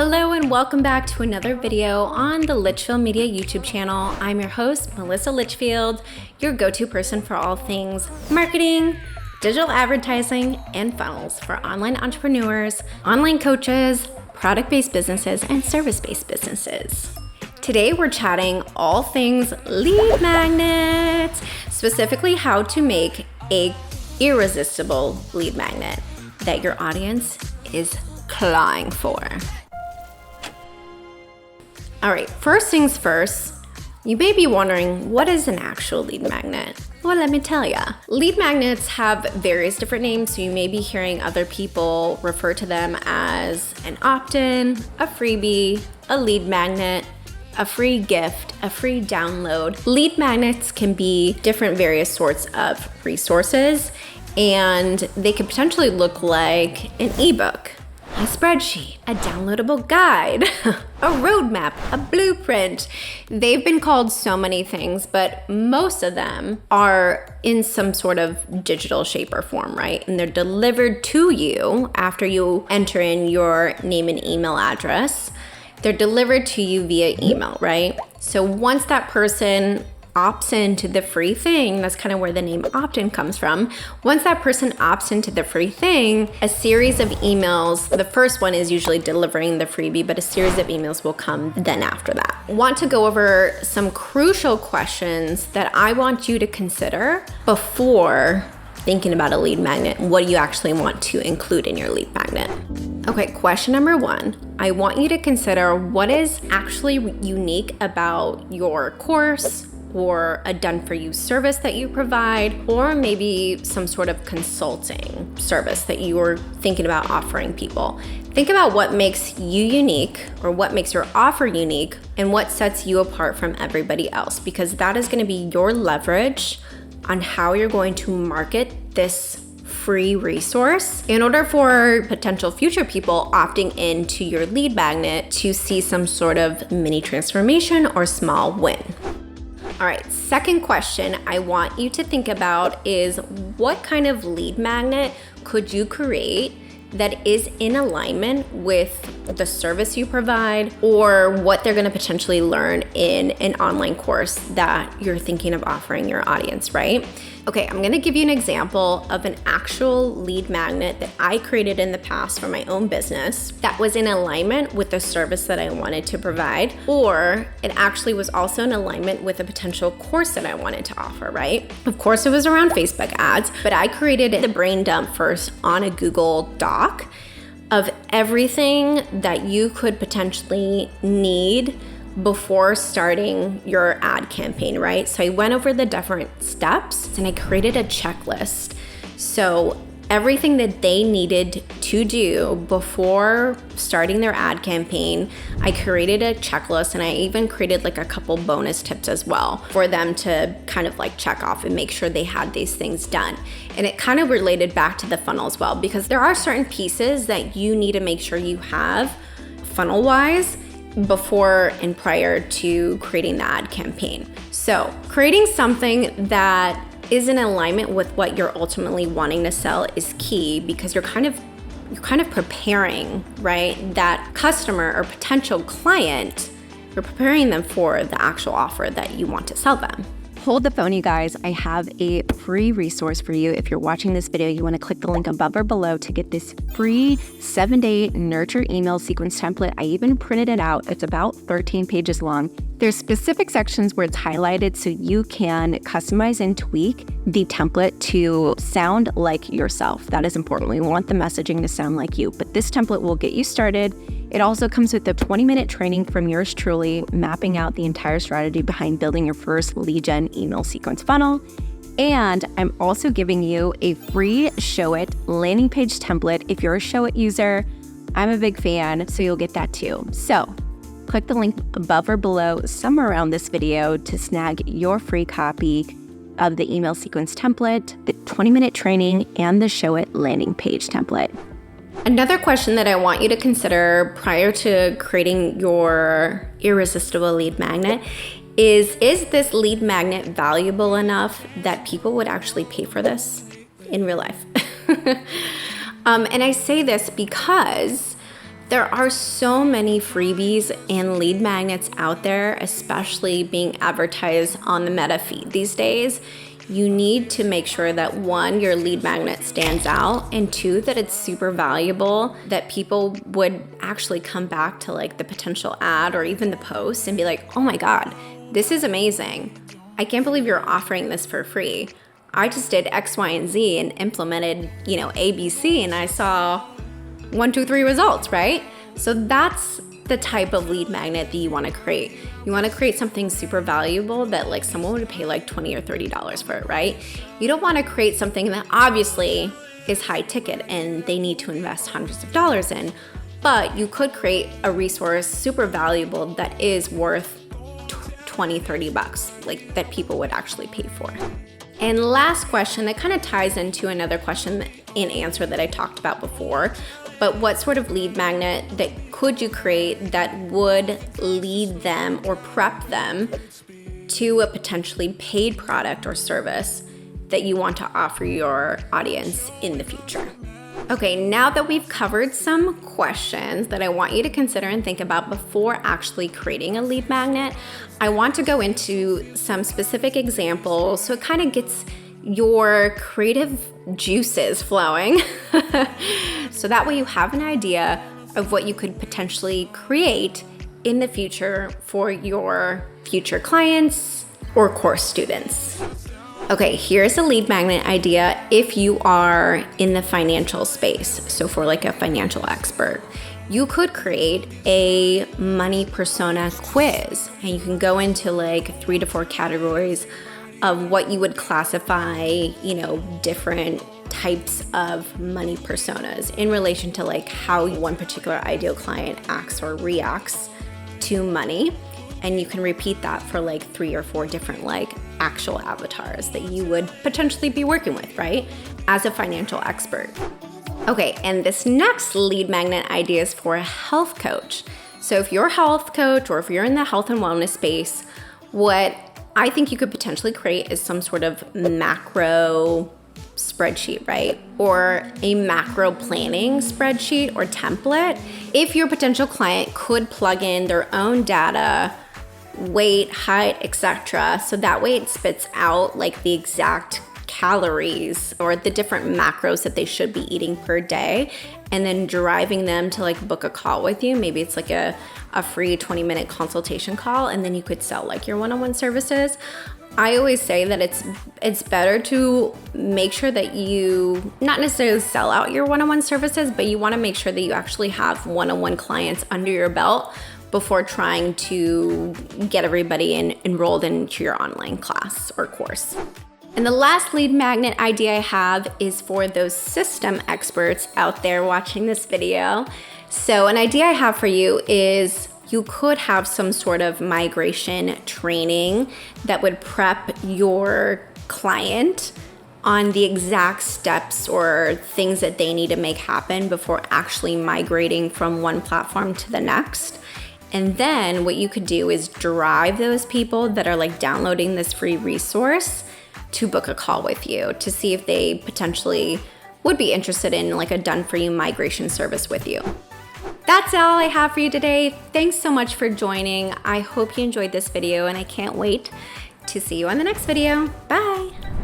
Hello and welcome back to another video on the Litchfield Media YouTube channel. I'm your host, Melissa Litchfield, your go-to person for all things marketing, digital advertising, and funnels for online entrepreneurs, online coaches, product-based businesses, and service-based businesses. Today we're chatting all things lead magnets, specifically how to make a irresistible lead magnet that your audience is clawing for. All right, first things first, you may be wondering, what is an actual lead magnet? Well, let me tell ya. Lead magnets have various different names, so you may be hearing other people refer to them as an opt-in, a freebie, a lead magnet, a free gift, a free download. Lead magnets can be different various sorts of resources, and they could potentially look like an ebook, a spreadsheet, a downloadable guide, a roadmap, a blueprint. They've been called so many things, but most of them are in some sort of digital shape or form, right? And they're delivered to you after you enter in your name and email address. They're delivered to you via email, right? So once that person opts into the free thing, that's kind of where the name Optin comes from. Once that person opts into the free thing, a series of emails, the first one is usually delivering the freebie, but a series of emails will come then after that. I want to go over some crucial questions that I want you to consider before thinking about a lead magnet. What do you actually want to include in your lead magnet? Okay, question number one, I want you to consider what is actually unique about your course or a done-for-you service that you provide, or maybe some sort of consulting service that you are thinking about offering people. Think about what makes you unique or what makes your offer unique and what sets you apart from everybody else, because that is going to be your leverage on how you're going to market this free resource in order for potential future people opting into your lead magnet to see some sort of mini transformation or small win. All right, second question I want you to think about is what kind of lead magnet could you create that is in alignment with the service you provide or what they're gonna potentially learn in an online course that you're thinking of offering your audience, right? Okay, I'm gonna give you an example of an actual lead magnet that I created in the past for my own business that was in alignment with the service that I wanted to provide, or it actually was also in alignment with a potential course that I wanted to offer, right? Of course, it was around Facebook ads, but I created the brain dump first on a Google Doc of everything that you could potentially need before starting your ad campaign, right? So I went over the different steps and I created a checklist. So everything that they needed to do before starting their ad campaign, I created a checklist, and I even created like a couple bonus tips as well for them to kind of like check off and make sure they had these things done. And it kind of related back to the funnel as well, because there are certain pieces that you need to make sure you have funnel-wise before and prior to creating the ad campaign. So creating something that is in alignment with what you're ultimately wanting to sell is key, because you're kind of preparing, right, that customer or potential client. You're preparing them for the actual offer that you want to sell them. Hold the phone, you guys. I have a free resource for you. If you're watching this video, you want to click the link above or below to get this free 7-day nurture email sequence template. I even printed it out. It's about 13 pages long. There's specific sections where it's highlighted so you can customize and tweak the template to sound like yourself. That is important. We want the messaging to sound like you, but this template will get you started. It also comes with a 20-minute training from yours truly, mapping out the entire strategy behind building your first lead gen email sequence funnel. And I'm also giving you a free Show It landing page template. If you're a Show It user, I'm a big fan, so you'll get that too. So click the link above or below somewhere around this video to snag your free copy of the email sequence template, the 20-minute training, and the Show It landing page template. Another question that I want you to consider prior to creating your irresistible lead magnet is this lead magnet valuable enough that people would actually pay for this in real life? And I say this because There are so many freebies and lead magnets out there, especially being advertised on the Meta feed these days. You need to make sure that one, your lead magnet stands out, and two, that it's super valuable, that people would actually come back to like the potential ad or even the post and be like, oh my God, this is amazing. I can't believe you're offering this for free. I just did X, Y, and Z and implemented, A, B, C, and I saw 1, 2, 3 results, right? So that's the type of lead magnet that you want to create. You want to create something super valuable that like someone would pay like $20 or $30 for it, right? You don't want to create something that obviously is high ticket and they need to invest hundreds of dollars in, but you could create a resource super valuable that is worth $20, $30, like that people would actually pay for. And last question that kind of ties into another question and answer that I talked about before, but what sort of lead magnet that could you create that would lead them or prep them to a potentially paid product or service that you want to offer your audience in the future? Okay, now that we've covered some questions that I want you to consider and think about before actually creating a lead magnet, I want to go into some specific examples so it kind of gets your creative juices flowing. So that way you have an idea of what you could potentially create in the future for your future clients or course students. Okay, here's a lead magnet idea if you are in the financial space. So for like a financial expert, you could create a money persona quiz, and you can go into like 3 to 4 categories of what you would classify, different types of money personas in relation to like how one particular ideal client acts or reacts to money. And you can repeat that for like 3 or 4 different like actual avatars that you would potentially be working with, right? As a financial expert. Okay, and this next lead magnet idea is for a health coach. So if you're a health coach or if you're in the health and wellness space, what I think you could potentially create is some sort of macro spreadsheet, right? Or a macro planning spreadsheet or template. If your potential client could plug in their own data, weight, height, etc. So that way it spits out like the exact calories or the different macros that they should be eating per day, and then driving them to like book a call with you. Maybe it's like a free 20-minute consultation call, and then you could sell like your one-on-one services. I always say that it's better to make sure that you not necessarily sell out your one-on-one services, but you want to make sure that you actually have one-on-one clients under your belt before trying to get everybody enrolled into your online class or course. And the last lead magnet idea I have is for those system experts out there watching this video. So an idea I have for you is you could have some sort of migration training that would prep your client on the exact steps or things that they need to make happen before actually migrating from one platform to the next. And then what you could do is drive those people that are like downloading this free resource to book a call with you to see if they potentially would be interested in like a done-for-you migration service with you. That's all I have for you today. Thanks so much for joining. I hope you enjoyed this video, and I can't wait to see you on the next video. Bye.